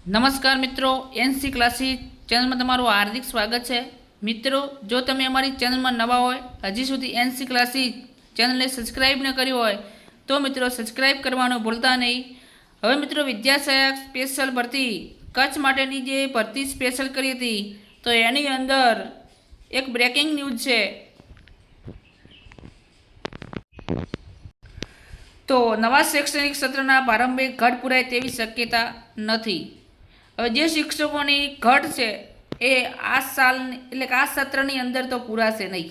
નમસ્કાર મિત્રો, NC classes ચેનલમાં તમારું હાર્દિક સ્વાગત છે। મિત્રો, જો તમે અમારી ચેનલમાં નવા હોય, હજી સુધી એનસી ક્લાસીસ ચેનલને સબસ્ક્રાઈબ ન કરી હોય તો મિત્રો સબસ્ક્રાઈબ કરવાનું ભૂલતા નહીં। હવે મિત્રો, વિદ્યાસહાયક સ્પેશિયલ ભરતી કચ્છ માટેની જે ભરતી સ્પેશિયલ કરી હતી તો એની અંદર એક બ્રેકિંગ ન્યૂઝ છે। તો નવા શૈક્ષણિક સત્રના પ્રારંભે ઘટ પૂરાય તેવી શક્યતા નથી। હવે જે શિક્ષકોની ઘટ છે એ આ સાલ એટલે કે આ સત્રની અંદર તો પૂરાશે નહીં।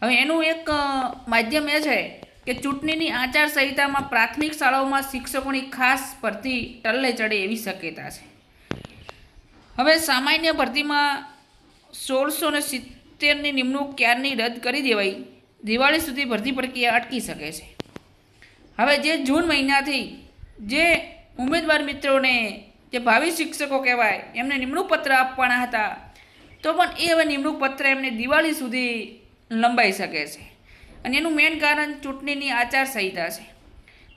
હવે એનું એક માધ્યમ એ છે કે ચૂંટણીની આચારસંહિતામાં પ્રાથમિક શાળાઓમાં શિક્ષકોની ખાસ ભરતી ટલ્લે ચડે એવી શક્યતા છે। હવે સામાન્ય ભરતીમાં 1670ની નિમણૂક ક્યારની રદ કરી દેવાઈ, દિવાળી સુધી ભરતી પ્રક્રિયા અટકી શકે છે। હવે જે જૂન મહિનાથી જે ઉમેદવાર મિત્રોને જે ભાવિ શિક્ષકો કહેવાય એમને નિમણૂક પત્ર આપવાના હતા તો પણ એ હવે નિમણૂક પત્ર એમને દિવાળી સુધી લંબાઈ શકે છે અને એનું મેઇન કારણ ચૂંટણીની આચારસંહિતા છે।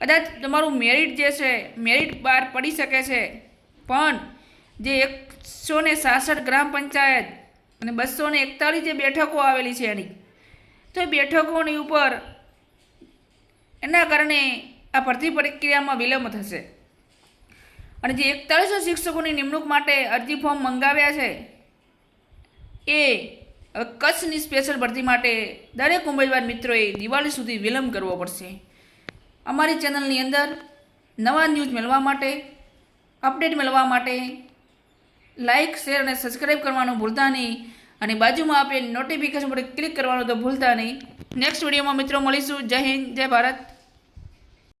કદાચ તમારું મેરિટ જે છે મેરિટ બહાર પડી શકે છે, પણ જે 166 ગ્રામ પંચાયત અને 241 જે બેઠકો આવેલી છે એની તો એ બેઠકોની ઉપર એના કારણે આ ભરતી પ્રક્રિયામાં વિલંબ થશે અને જે 4100 શિક્ષકોની નિમણૂક માટે અરજી ફોર્મ મંગાવ્યા છે એ કચ્છની સ્પેશિયલ ભરતી માટે દરેક ઉમેદવાર મિત્રોએ દિવાળી સુધી વિલંબ કરવો પડશે। અમારી ચેનલની અંદર નવા ન્યૂઝ મેળવવા માટે, અપડેટ મેળવવા માટે લાઇક, શેર અને સબસ્ક્રાઈબ કરવાનું ભૂલતા નહીં અને બાજુમાં આપેલ નોટિફિકેશન પર ક્લિક કરવાનું તો ભૂલતા નહીં। નેક્સ્ટ વિડીયોમાં મિત્રો મળીશું। જય હિન્દ, જય ભારત।